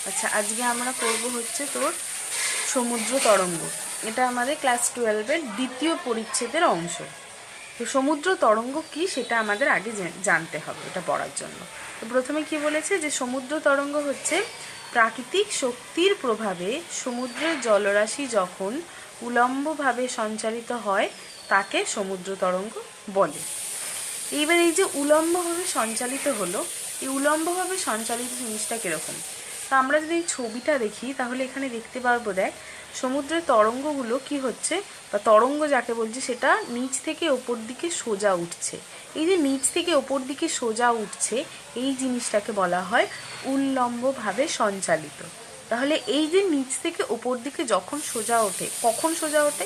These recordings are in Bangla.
আচ্ছা, আজকে আমরা করব হচ্ছে তোর সমুদ্র তরঙ্গ। এটা আমাদের ক্লাস 12-এর দ্বিতীয় পরিচ্ছেদের অংশ। তো সমুদ্র তরঙ্গ কি সেটা আমাদের আগে জানতে হবে এটা পড়ার জন্য। তো প্রথমে কি বলেছে যে সমুদ্র তরঙ্গ হচ্ছে প্রাকৃতিক শক্তির প্রভাবে সমুদ্রের জলরাশি যখন উলম্বভাবে সঞ্চালিত হয় তাকে সমুদ্র তরঙ্গ বলে। এইবার এই যে উলম্বভাবে সঞ্চালিত হলো, এই উলম্বভাবে সঞ্চালিত জিনিসটা কীরকম? তো আমরা যদি এই ছবিটা দেখি তাহলে এখানে দেখতে পারবো, দেখ সমুদ্রের তরঙ্গগুলো কি হচ্ছে, বা তরঙ্গ যাকে বলছি সেটা নিচ থেকে ওপর দিকে সোজা উঠছে। এই যে নিচ থেকে ওপর দিকে সোজা উঠছে এই জিনিসটাকে বলা হয় উল্লম্বভাবে সঞ্চালিত। তাহলে এই যে নিচ থেকে ওপর দিকে যখন সোজা ওঠে, কখন সোজা ওঠে?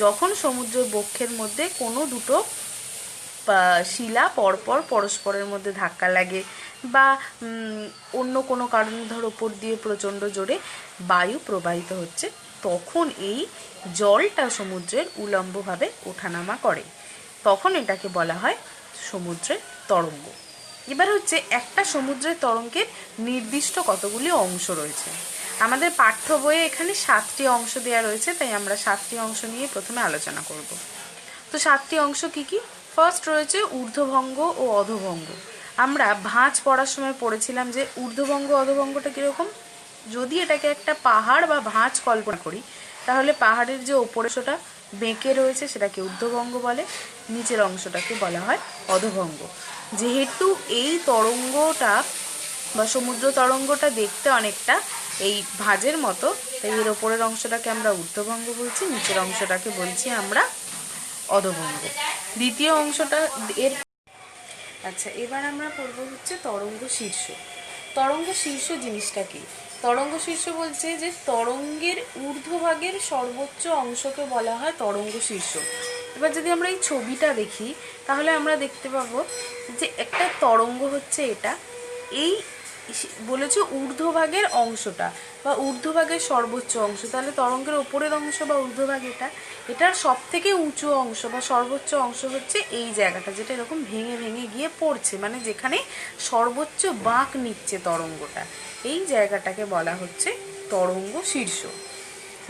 যখন সমুদ্রের বক্ষের মধ্যে কোনো দুটো শিলা পরপর পরস্পরের মধ্যে ধাক্কা লাগে, বা অন্য কোনো কারণে ধর ওপর দিয়ে প্রচণ্ড জোরে বায়ু প্রবাহিত হচ্ছে, তখন এই জলটা সমুদ্রের উলম্বভাবে ওঠানামা করে, তখন এটাকে বলা হয় সমুদ্রের তরঙ্গ। এবার হচ্ছে একটা সমুদ্রের তরঙ্গের নির্দিষ্ট কতগুলি অংশ রয়েছে। আমাদের পাঠ্য বইয়ে এখানে 7টি অংশ দেওয়া রয়েছে, তাই আমরা 7টি অংশ নিয়ে প্রথমে আলোচনা করব। তো 7টি অংশ কি কি? ফার্স্ট রয়েছে ঊর্ধ্বভঙ্গ ও অধোভঙ্গ। আমরা ভাঁজ পড়ার সময় পড়েছিলাম যে ঊর্ধ্বভঙ্গ অধোভঙ্গটা কীরকম। যদি এটাকে একটা পাহাড় বা ভাঁজ কল্পনা করি, তাহলে পাহাড়ের যে ওপরের অংশটা বেঁকে রয়েছে সেটাকে ঊর্ধ্বভঙ্গ বলে, নিচের অংশটাকে বলা হয় অধোভঙ্গ। যেহেতু এই তরঙ্গটা বা সমুদ্র তরঙ্গটা দেখতে অনেকটা এই ভাঁজের মতো, তাই এর ওপরের অংশটাকে আমরা ঊর্ধ্বভঙ্গ বলছি, নিচের অংশটাকে বলছি আমরা অধোভঙ্গ। দ্বিতীয় অংশটা এর আচ্ছা, এবার আমরা পড়বো হচ্ছে তরঙ্গ শীর্ষ। তরঙ্গ শীর্ষ জিনিসটা কি? তরঙ্গ শীর্ষ বলছে যে তরঙ্গের ঊর্ধ্বভাগের সর্বোচ্চ অংশকে বলা হয় তরঙ্গ শীর্ষ। এবার যদি আমরা এই ছবিটা দেখি তাহলে আমরা দেখতে পাবো যে একটা তরঙ্গ হচ্ছে এটা, এই বলেছে ঊর্ধ্বভাগের অংশটা বা ঊর্ধ্বভাগের সর্বোচ্চ অংশ, তাহলে তরঙ্গের ওপরের অংশ বা ঊর্ধ্বভাগ এটা, এটার সব থেকে উঁচু অংশ বা সর্বোচ্চ অংশ হচ্ছে এই জায়গাটা, যেটা এরকম ভেঙে ভেঙে গিয়ে পড়ছে, মানে যেখানে সর্বোচ্চ বাঁক নিচ্ছে তরঙ্গটা, এই জায়গাটাকে বলা হচ্ছে তরঙ্গ শীর্ষ।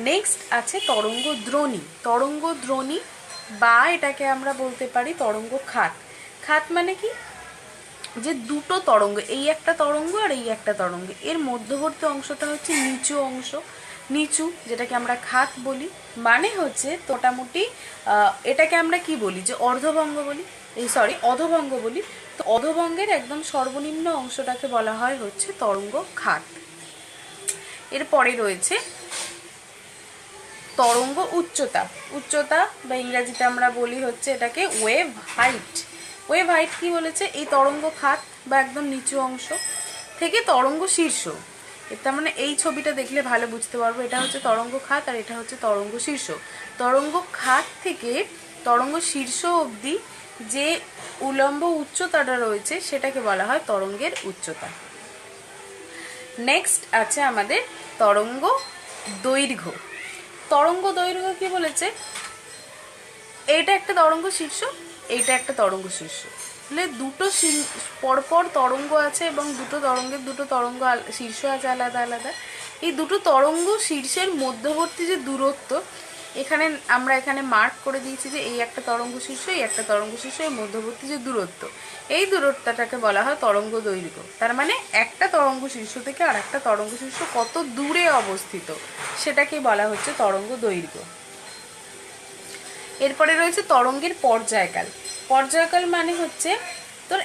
নেক্সট আছে তরঙ্গ দ্রোণী। তরঙ্গ দ্রোণী বা এটাকে আমরা বলতে পারি তরঙ্গ খাত। খাত মানে কি? যে দুটো তরঙ্গ, এই একটা তরঙ্গ আর এই একটা তরঙ্গ, এর মধ্যবর্তী অংশটা হচ্ছে নিচু অংশ, নিচু, যেটাকে আমরা খাত বলি। মানে হচ্ছে মোটামুটি এটাকে আমরা কি বলি, যে অর্ধভঙ্গ বলি, অধভঙ্গ বলি। তো অধভঙ্গের একদম সর্বনিম্ন অংশটাকে বলা হয় হচ্ছে তরঙ্গ খাত। এরপরে রয়েছে তরঙ্গ উচ্চতা। উচ্চতা বা ইংরেজিতে আমরা বলি হচ্ছে এটাকে ওয়েভ হাইট। ওয়েভ হাইট কি বলেছে? এই তরঙ্গ খাত বা একদম নিচু অংশ থেকে তরঙ্গ শীর্ষ। তার মানে এই ছবিটা দেখলে ভালো বুঝতে পারবো, এটা হচ্ছে তরঙ্গ খাত আর এটা হচ্ছে তরঙ্গ শীর্ষ। তরঙ্গ খাত থেকে তরঙ্গ শীর্ষ অবধি যে উলম্ব উচ্চতাটা রয়েছে সেটাকে বলা হয় তরঙ্গের উচ্চতা। নেক্সট আছে আমাদের তরঙ্গ দৈর্ঘ্য। তরঙ্গ দৈর্ঘ্য কি বলেছে? এইটা একটা তরঙ্গ শীর্ষ, এইটা একটা তরঙ্গ শীর্ষ, তাহলে দুটো পরপর তরঙ্গ আছে এবং দুটো তরঙ্গের দুটো তরঙ্গ শীর্ষ আছে আলাদা আলাদা। এই দুটো তরঙ্গ শীর্ষের মধ্যবর্তী যে দূরত্ব, এখানে আমরা এখানে মার্ক করে দিয়েছি যে এই একটা তরঙ্গ শীর্ষ, এই একটা তরঙ্গ শীর্ষ, এর মধ্যবর্তী যে দূরত্ব, এই দূরত্বটাকে বলা হয় তরঙ্গ দৈর্ঘ্য। তার মানে একটা তরঙ্গ শীর্ষ থেকে আর একটা তরঙ্গ শীর্ষ কত দূরে অবস্থিত সেটাকে বলা হচ্ছে তরঙ্গ দৈর্ঘ্য। এরপরে রয়েছে তরঙ্গের পর্যায়কাল। পর্যায়কাল মানে হচ্ছে তোর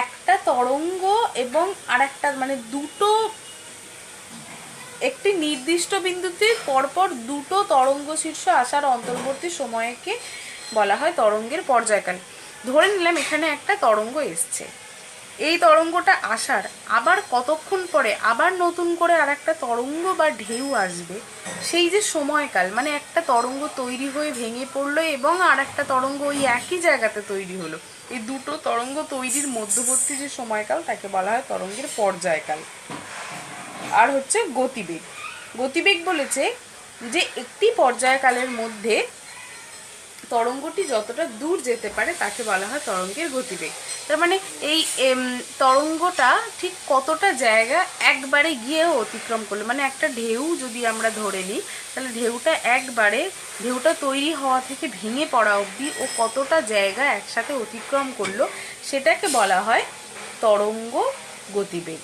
একটা তরঙ্গ এবং আর একটা, মানে দুটো একটি নির্দিষ্ট বিন্দুতে পরপর দুটো তরঙ্গ শীর্ষ আসার অন্তর্বর্তী সময়কে বলা হয় তরঙ্গের পর্যায়কাল। ধরে নিলাম এখানে একটা তরঙ্গ এসছে, এই তরঙ্গটা আসার আবার কতক্ষণ পরে আবার নতুন করে আর একটা তরঙ্গ বা ঢেউ আসবে, সেই যে সময়কাল, মানে একটা তরঙ্গ তৈরি হয়ে ভেঙে পড়লো এবং আর একটা তরঙ্গ ওই একই জায়গাতে তৈরি হলো, এই দুটো তরঙ্গ তৈরির মধ্যবর্তী যে সময়কাল তাকে বলা হয় তরঙ্গের পর্যায়কাল। আর হচ্ছে গতিবেগ। গতিবেগ বলেছে যে একটি পর্যায়কালের মধ্যে তরঙ্গটি যতটা দূর যেতে পারে তাকে বলা হয় তরঙ্গের গতিবেগ। তার মানে এই তরঙ্গটা ঠিক কতটা জায়গা একবারে গিয়েও অতিক্রম করলো, মানে একটা ঢেউ যদি আমরা ধরে নিই তাহলে ঢেউটা তৈরি হওয়া থেকে ভেঙে পড়া অবধি ও কতটা জায়গা একসাথে অতিক্রম করলো সেটাকে বলা হয় তরঙ্গ গতিবেগ।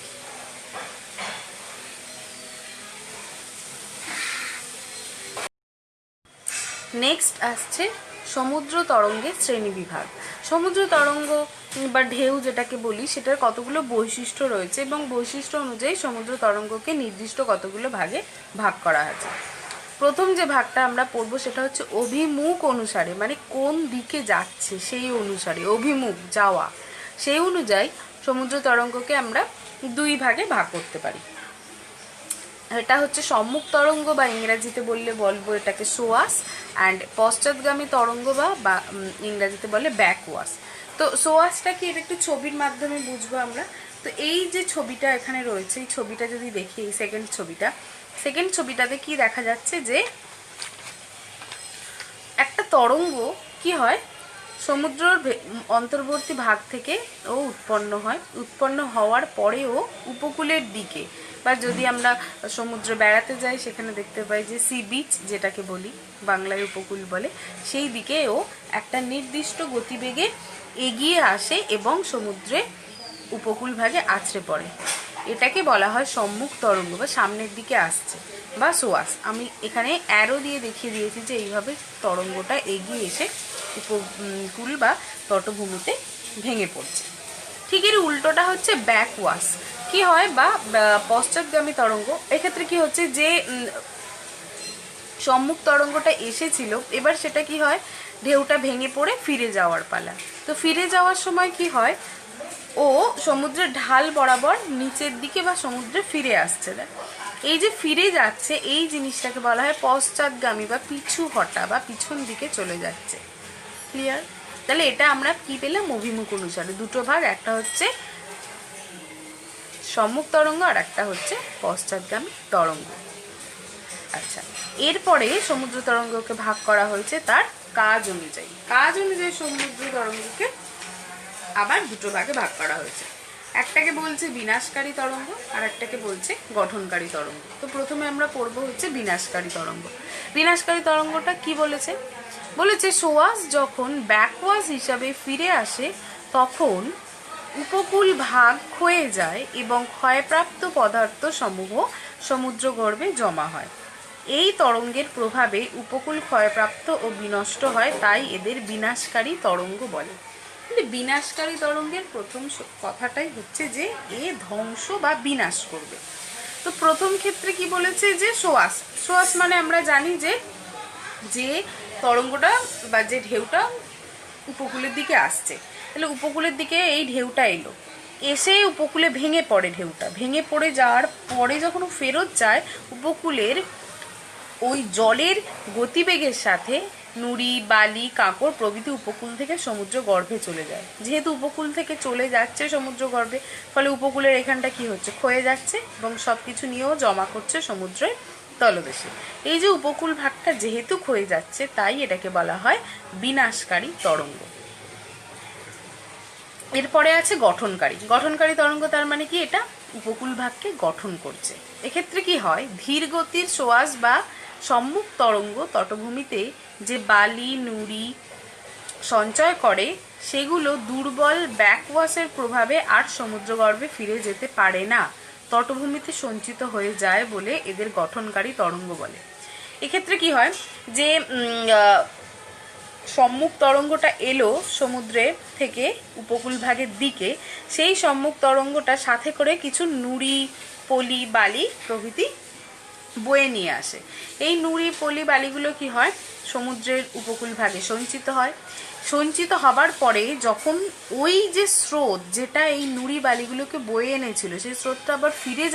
নেক্সট আসছে সমুদ্র তরঙ্গের শ্রেণীবিভাগ। সমুদ্র তরঙ্গ বা ঢেউ যেটাকে বলি সেটার কতগুলো বৈশিষ্ট্য রয়েছে এবং বৈশিষ্ট্য অনুযায়ী সমুদ্র তরঙ্গকে নির্দিষ্ট কতগুলো ভাগে ভাগ করা আছে। প্রথম যে ভাগটা আমরা পড়বো সেটা হচ্ছে অভিমুখ অনুসারে, মানে কোন দিকে যাচ্ছে সেই অনুসারে, অভিমুখ যাওয়া, সেই অনুযায়ী সমুদ্র তরঙ্গকে আমরা দুই ভাগে ভাগ করতে পারি। এটা হচ্ছে সম্মুখ তরঙ্গ বা ইংরেজিতে বলবো এটাকে সোয়াস, অ্যান্ড পশ্চাৎগামী তরঙ্গ বা ইংরেজিতে বলে ব্যাকওয়াশ। তো সোয়াসটা কি, এটা একটু ছবির মাধ্যমে বুঝবো আমরা। তো এই যে ছবিটা এখানে রয়েছে, এই ছবিটা যদি দেখি, এই সেকেন্ড ছবিটাতে কি দেখা যাচ্ছে যে একটা তরঙ্গ কি হয় সমুদ্রের অন্তর্বর্তী ভাগ থেকে ও উৎপন্ন হওয়ার পরেও উপকূলের দিকে, বা যদি আমরা সমুদ্রে বেড়াতে যাই সেখানে দেখতে পাই যে সি বিচ যেটাকে বলি, বাংলায় উপকূল বলে, সেই দিকেও একটা নির্দিষ্ট গতিবেগে এগিয়ে আসে এবং সমুদ্রে উপকূল ভাগে আছড়ে পড়ে। এটাকে বলা হয় সম্মুখ তরঙ্গ বা সামনের দিকে আসছে বা সোয়াস। আমি এখানে অ্যারো দিয়ে দেখিয়ে দিয়েছি যে এইভাবে তরঙ্গটা এগিয়ে এসে উপকূল বা তটভূমিতে ভেঙে পড়ছে। ঠিক এর উল্টোটা হচ্ছে ব্যাকওয়াশ। কি হয় বা পশ্চাৎগামী তরঙ্গ, এক্ষেত্রে কি হচ্ছে যে সম্মুখ তরঙ্গটা এসেছিল, এবার সেটা কি হয় ঢেউটা ভেঙে পড়ে ফিরে যাওয়ার পালা। তো ফিরে যাওয়ার সময় কি হয়, ও সমুদ্রের ঢাল বরাবর নিচের দিকে বা সমুদ্রে ফিরে আসছে। এই যে ফিরে যাচ্ছে এই জিনিসটাকে বলা হয় পশ্চাৎগামী বা পিছু হটা বা পিছন দিকে চলে যাচ্ছে। ক্লিয়ার? তাহলে এটা আমরা কি পেলাম, অভিমুখ অনুসারে দুটো ভাগ, একটা হচ্ছে সম্মুখ তরঙ্গ আর একটা হচ্ছে পশ্চাৎগামী তরঙ্গ। আচ্ছা, এরপরে সমুদ্র তরঙ্গকে ভাগ করা হয়েছে তার কাজ অনুযায়ী। সমুদ্র তরঙ্গকে আবার দুটো ভাগে ভাগ করা হয়েছে। একটাকে বলছে বিনাশকারী তরঙ্গ আর একটাকে বলছে গঠনকারী তরঙ্গ। তো প্রথমে আমরা পড়বো হচ্ছে বিনাশকারী তরঙ্গ। বিনাশকারী তরঙ্গটা কি বলেছে সোয়াস যখন ব্যাকওয়াশ হিসাবে ফিরে আসে তখন উপকূল ভাগ ক্ষয়ে যায় এবং ক্ষয়প্রাপ্ত পদার্থ সমূহ সমুদ্রগর্ভে জমা হয়। এই তরঙ্গের প্রভাবে উপকূল ক্ষয়প্রাপ্ত ও বিনষ্ট হয়, তাই এদের বিনাশকারী তরঙ্গ বলে। বিনাশকারী তরঙ্গের প্রথম কথাটাই হচ্ছে যে এ ধ্বংস বা বিনাশ করবে। তো প্রথম ক্ষেত্রে কি বলেছে যে সোয়াস মানে আমরা জানি যে তরঙ্গটা বা যে ঢেউটা উপকূলের দিকে আসছে, তাহলে উপকূলের দিকে এই ঢেউটা এলো, এসে উপকূলে ভেঙে পড়ে, ঢেউটা ভেঙে পড়ে যাওয়ার পরে যখন ফেরত যায় উপকূলের ওই জলের গতিবেগের সাথে নুড়ি, বালি, কাঁকড় প্রভৃতি উপকূল থেকে সমুদ্র গর্ভে চলে যায়। যেহেতু উপকূল থেকে চলে যাচ্ছে সমুদ্র গর্ভে, ফলে উপকূলের এখানটা কি হচ্ছে, ক্ষয়ে যাচ্ছে এবং সব কিছু নিয়েও জমা করছে সমুদ্রের তলদেশে। এই যে উপকূল ভাগটা যেহেতু ক্ষয়ে যাচ্ছে, তাই এটাকে বলা হয় বিনাশকারী তরঙ্গ। এরপরে আছে গঠনকারী তরঙ্গ। তার মানে কি, এটা উপকূল ভাগকে গঠন করছে। এক্ষেত্রে কি হয়, ধীর গতির সোয়াস বা সম্মুখ তরঙ্গ তটভূমিতে যে বালি, নুড়ি সঞ্চয় করে সেগুলো দুর্বল ব্যাকওয়াশের প্রভাবে আর সমুদ্রগর্ভে ফিরে যেতে পারে না, তটভূমিতে সঞ্চিত হয়ে যায় বলে এদের গঠনকারী তরঙ্গ বলে। এক্ষেত্রে কি হয় যে সম্মুখ তরঙ্গটা এলো সমুদ্রে থেকে উপকূল ভাগের দিকে, সেই সম্মুখ তরঙ্গটা সাথে করে কিছু নুড়ি, পলি, বালি প্রভৃতি বয়ে নিয়ে আসে। এই নুড়ি, পলি, বালিগুলো কি হয় সমুদ্রের উপকূল ভাগে সঞ্চিত হয়। সঞ্চিত হবার পরে যখন ওই যে স্রোত যেটা এই নুড়ি বালিগুলোকে বয়ে এনেছিল সেই স্রোতটা আবার ফিরে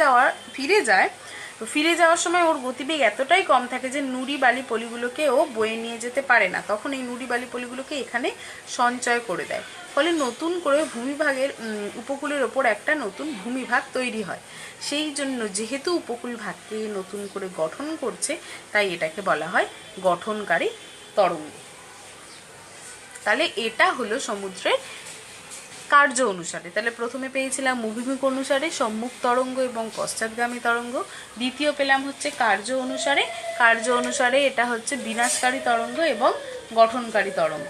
যাওয়ার সময় ওর গতিবেগ এতটাই কম থাকে যে নুড়ি, বালি, পলিগুলোকে ও বয়ে নিয়ে যেতে পারে না। তখন এই নুড়ি, বালি, পলিগুলোকে এখানে সঞ্চয় করে দেয়, ফলে নতুন করে ভূমিভাগের উপকূলের ওপর একটা নতুন ভূমিভাগ তৈরি হয়। সেই জন্য যেহেতু উপকূল ভাগকে নতুন করে গঠন করছে, তাই এটাকে বলা হয় গঠনকারী তরঙ্গ। তাহলে এটা হলো সমুদ্রের কার্য অনুসারে। তাহলে প্রথমে পেয়েছিলাম অভিমুখ অনুসারে সম্মুখ তরঙ্গ এবং পশ্চাৎগামী তরঙ্গ, দ্বিতীয় পেলাম হচ্ছে কার্য অনুসারে, কার্য অনুসারে এটা হচ্ছে বিনাশকারী তরঙ্গ এবং গঠনকারী তরঙ্গ।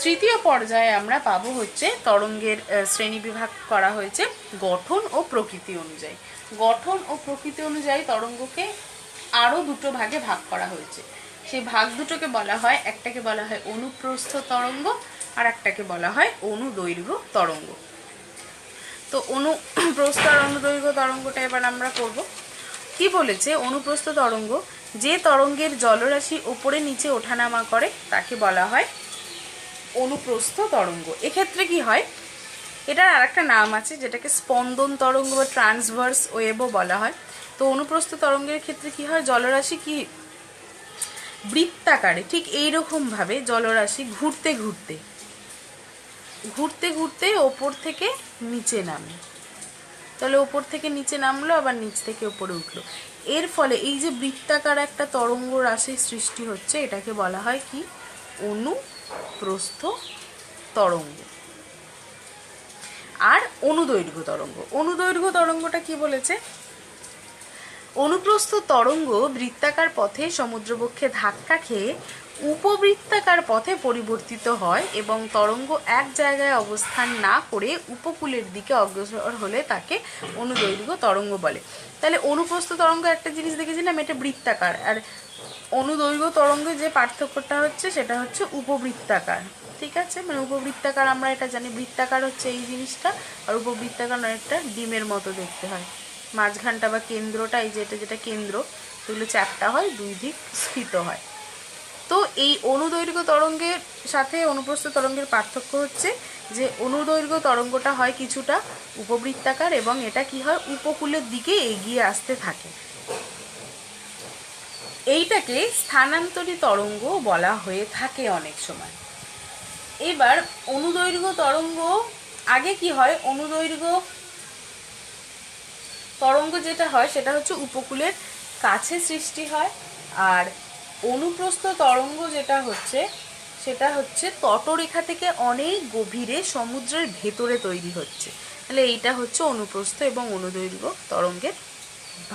তৃতীয় পর্যায়ে আমরা পাবো হচ্ছে তরঙ্গের শ্রেণীবিভাগ করা হয়েছে গঠন ও প্রকৃতি অনুযায়ী। গঠন ও প্রকৃতি অনুযায়ী তরঙ্গকে আরও দুটো ভাগে ভাগ করা হয়েছে। সেই ভাগ দুটোকে বলা হয়, একটাকে বলা হয় অনুপ্রস্থ তরঙ্গ আর একটাকে বলা হয় অনুদৈর্ঘ্য তরঙ্গ। তো অনুপ্রস্থ আর অনুদৈর্ঘ্য তরঙ্গটা এবার আমরা করব। কি বলেছে? অনুপ্রস্থ তরঙ্গ যে তরঙ্গের জলরাশি ওপরে নিচে ওঠানামা করে তাকে বলা হয় অনুপ্রস্থ তরঙ্গ। এক্ষেত্রে কি হয়, এটার আর একটা নাম আছে যেটাকে স্পন্দন তরঙ্গ বা ট্রান্সভার্স ওয়েভও বলা হয়। তো অনুপ্রস্থ তরঙ্গের ক্ষেত্রে কি হয়, জলরাশি কি বৃত্তাকারে ঠিক এইরকমভাবে জলরাশি ঘুরতে ঘুরতে ঘুরতে ঘুরতে ওপর থেকে নিচে নামে। তাহলে ওপর থেকে নিচে নামলো, আবার নিচ থেকে ওপরে উঠলো। এর ফলে এই যে বৃত্তাকার একটা তরঙ্গ রাশির সৃষ্টি হচ্ছে, এটাকে বলা হয় কি? অনুপ্রস্থ তরঙ্গ। আর অনুদৈর্ঘ্য তরঙ্গ, অনুদৈর্ঘ্য তরঙ্গটা কি বলেছে? অনুপ্রস্থ তরঙ্গ বৃত্তাকার পথে সমুদ্রবক্ষে ধাক্কা খেয়ে উপবৃত্তাকার পথে পরিবর্তিত হয় এবং তরঙ্গ এক জায়গায় অবস্থান না করে উপকূলের দিকে অগ্রসর হলে তাকে অনুদৈর্ঘ্য তরঙ্গ বলে। তাহলে অনুপ্রস্থ তরঙ্গ একটা জিনিস দেখেছিলাম, এটা বৃত্তাকার, আর অনুদৈর্ঘ্য তরঙ্গে যে পার্থক্যটা হচ্ছে সেটা হচ্ছে উপবৃত্তাকার। ঠিক আছে, মানে উপবৃত্তাকার আমরা এটা জানি, বৃত্তাকার হচ্ছে এই জিনিসটা, আর উপবৃত্তাকার অনেকটা ডিমের মতো দেখতে হয়। মাঝখানটা বা কেন্দ্রটা, এই যে এটা যেটা কেন্দ্র, সেগুলো চ্যাপ্টা হয়, দুই দিক স্ফীত হয়। তো এই অনুদৈর্ঘ্য তরঙ্গের সাথে অনুপ্রস্থ তরঙ্গের পার্থক্য হচ্ছে যে অনুদৈর্ঘ্য তরঙ্গটা হয় কিছুটা উপবৃত্তাকার এবং এটা কি হয়, উপকূলের দিকে এগিয়ে আসতে থাকে। এইটাকে স্থানান্তরী তরঙ্গ বলা হয়ে থাকে অনেক সময়। এবার অনুদৈর্ঘ্য তরঙ্গ আগে কি হয়, অনুদৈর্ঘ্য তরঙ্গ যেটা হয় সেটা হচ্ছে উপকূলের কাছে সৃষ্টি হয়, আর অনুপ্রস্থ তরঙ্গ যেটা হচ্ছে সেটা হচ্ছে তটরেখা থেকে অনেক গভীরে সমুদ্রের ভেতরে তৈরি হচ্ছে। তাহলে এইটা হচ্ছে অনুপ্রস্থ এবং অনুদৈর্ঘ্য তরঙ্গের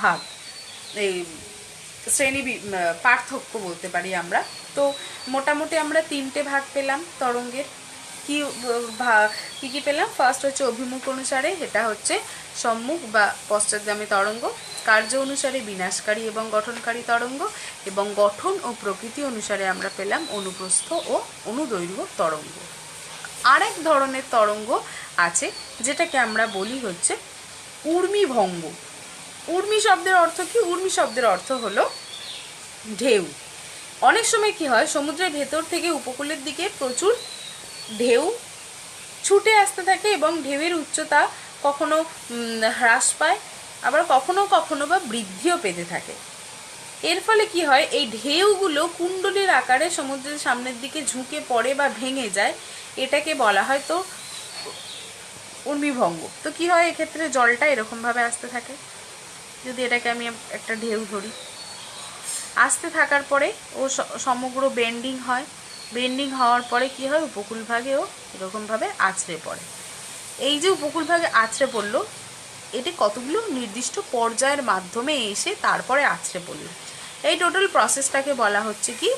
ভাগ, এই শ্রেণী পার্থক্য বলতে পারি আমরা। তো মোটামুটি আমরা তিনটে ভাগ পেলাম তরঙ্গের। কি পেলাম? ফার্স্ট হচ্ছে অভিমুখ অনুসারে, এটা হচ্ছে সম্মুখ বা পশ্চাৎগামী তরঙ্গ, কার্য অনুসারে বিনাশকারী এবং গঠনকারী তরঙ্গ, এবং গঠন ও প্রকৃতি অনুসারে আমরা পেলাম অনুপ্রস্থ ও অনুদৈর্ঘ্য তরঙ্গ। আরেক ধরনের তরঙ্গ আছে যেটাকে আমরা বলি হচ্ছে ঊর্মিভঙ্গ। ঊর্মি শব্দের অর্থ কি? ঊর্মি শব্দের অর্থ হলো ঢেউ। অনেক সময় কি হয়, সমুদ্রের ভেতর থেকে উপকূলের দিকে প্রচুর ঢেউ ছুটে আসতে থাকে এবং ঢেউয়ের উচ্চতা কখনো হ্রাস পায়, আবার কখনো কখনো বা বৃদ্ধিও পেতে থাকে। এর ফলে কি হয়, এই ঢেউগুলো কুণ্ডলীর আকারে সমুদ্রের সামনের দিকে ঝুঁকে পড়ে বা ভেঙে যায়, এটাকে বলা হয় তো ঊর্মিভঙ্গ। তো কি হয়, এক্ষেত্রে জলটা এরকমভাবে আসতে থাকে। যদি এটাকে আমি একটা ঢেউ ধরি, আসতে থাকার পরে ও সমগ্র বেন্ডিং হয়, বেন্ডিং হওয়ার পরে কি হয়, উপকূলভাগেও এরকমভাবে আছড়ে পড়ে। এই যে উপকূলভাগে আছড়ে পড়লো, এটি কতগুলো নির্দিষ্ট পর্যায়ের মাধ্যমে এসে তারপরে আছড়ে পড়ল। এই টোটাল প্রসেসটাকে বলা হচ্ছে কি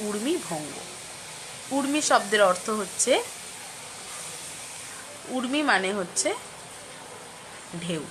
ঊর্মিভঙ্গ। ঊর্মি শব্দের অর্থ হচ্ছে, ঊর্মি মানে হচ্ছে ঢেউ।